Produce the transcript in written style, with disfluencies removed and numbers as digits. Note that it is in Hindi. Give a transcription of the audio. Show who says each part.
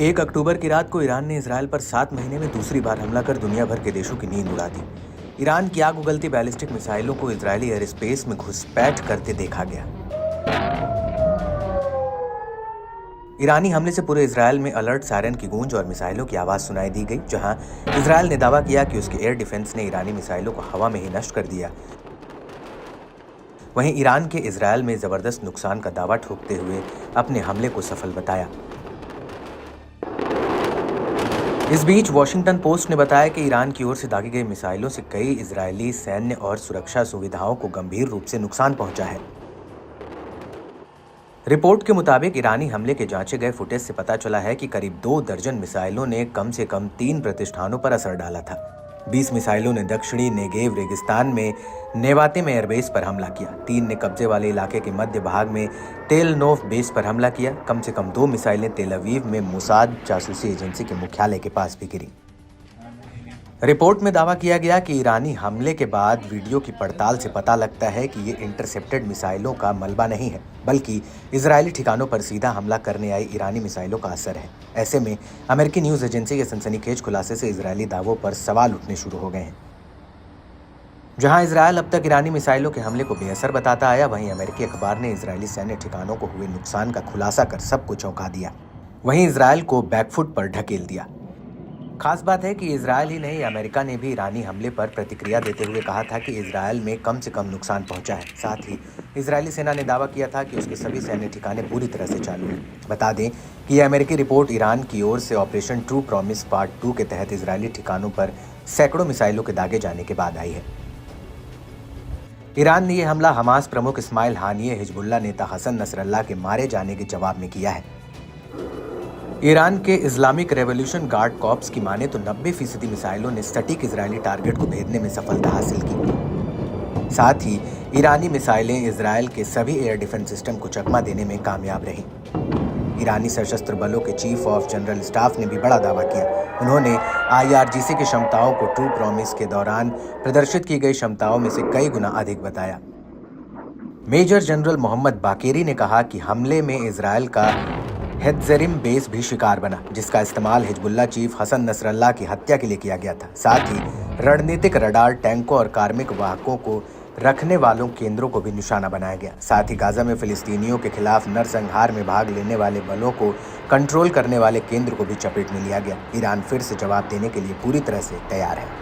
Speaker 1: 1 अक्टूबर की रात को ईरान ने इजरायल पर 7 महीने में दूसरी बार हमला कर दुनिया भर के देशों की नींद उड़ा दी। ईरान की आग उगलती बैलिस्टिक मिसाइलों को इजरायली एयर स्पेस में घुसपैठ करते देखा गया। ईरानी हमले से पूरे इजरायल में अलर्ट सायरन की गूंज और मिसाइलों की आवाज सुनाई दी गई, जहां इजरायल ने दावा किया कि उसके एयर डिफेंस ने ईरानी मिसाइलों को हवा में ही नष्ट कर दिया। वहीं ईरान के इजरायल में जबरदस्त नुकसान का दावा ठोकते हुए अपने हमले को सफल बताया। इस बीच वॉशिंगटन पोस्ट ने बताया कि ईरान की ओर से दागी गई मिसाइलों से कई इजरायली सैन्य और सुरक्षा सुविधाओं को गंभीर रूप से नुकसान पहुंचा है। रिपोर्ट के मुताबिक ईरानी हमले के जांचे गए फुटेज से पता चला है कि करीब 2 दर्जन मिसाइलों ने कम से कम 3 प्रतिष्ठानों पर असर डाला था। 20 मिसाइलों ने दक्षिणी नेगेव रेगिस्तान में नेवाते में एयरबेस पर हमला किया। 3 ने कब्जे वाले इलाके के मध्य भाग में तेल नोफ बेस पर हमला किया। कम से कम 2 मिसाइलें तेल अवीव में मोसाद जासूसी एजेंसी के मुख्यालय के पास भी गिरी। रिपोर्ट में दावा किया गया कि ईरानी हमले के बाद वीडियो की पड़ताल से पता लगता है कि ये इंटरसेप्टेड मिसाइलों का मलबा नहीं है, बल्कि इजरायली ठिकानों पर सीधा हमला करने आई ईरानी मिसाइलों का असर है। ऐसे में अमेरिकी न्यूज एजेंसी के सनसनीखेज खुलासे से इजरायली दावों पर सवाल उठने शुरू हो गए हैं। जहां इजरायल अब तक ईरानी मिसाइलों के हमले को बेअसर बताता आया, वहीं अमेरिकी अखबार ने इजरायली सैन्य ठिकानों को हुए नुकसान का खुलासा कर सबको चौंका दिया। वहीं इजरायल को बैकफुट पर ढकेल दिया। खास बात है कि इजरायल ही नहीं, अमेरिका ने भी ईरानी हमले पर प्रतिक्रिया देते हुए कहा था कि इजरायल में कम से कम नुकसान पहुंचा है। साथ ही इजरायली सेना ने दावा किया था कि उसके सभी सैन्य ठिकाने पूरी तरह से चालू हैं। बता दें कि यह अमेरिकी रिपोर्ट ईरान की ओर से ऑपरेशन ट्रू प्रॉमिस पार्ट 2 के तहत इजरायली ठिकानों पर सैकड़ों मिसाइलों के दागे जाने के बाद आई है। ईरान ने यह हमला हमास प्रमुख इस्माइल हानिये, हिजबुल्लाह नेता हसन नसरल्लाह के मारे जाने के जवाब में किया है। ईरान के इस्लामिक रेवोल्यूशन गार्ड कॉर्प्स की माने तो 90% मिसाइलों ने सटीक इजरायली टारगेट को भेदने में सफलता हासिल की। साथ ही ईरानी मिसाइलें इजरायल के सभी एयर डिफेंस सिस्टम को चकमा देने में कामयाब रहीं। ईरानी सशस्त्र बलों के चीफ ऑफ जनरल स्टाफ ने भी बड़ा दावा किया। उन्होंने IRGC की क्षमताओं को ट्रू प्रॉमिस के दौरान प्रदर्शित की गई क्षमताओं में से कई गुना अधिक बताया। मेजर जनरल मोहम्मद बाकेरी ने कहा कि हमले में इजरायल का हेत्ज़ेरिम बेस भी शिकार बना, जिसका इस्तेमाल हिजबुल्लाह चीफ हसन नसरल्लाह की हत्या के लिए किया गया था। साथ ही रणनीतिक रडार, टैंकों और कार्मिक वाहकों को रखने वालों केंद्रों को भी निशाना बनाया गया। साथ ही गाजा में फिलिस्तीनियों के खिलाफ नरसंहार में भाग लेने वाले बलों को कंट्रोल करने वाले केंद्र को भी चपेट में लिया गया। ईरान फिर से जवाब देने के लिए पूरी तरह से तैयार है।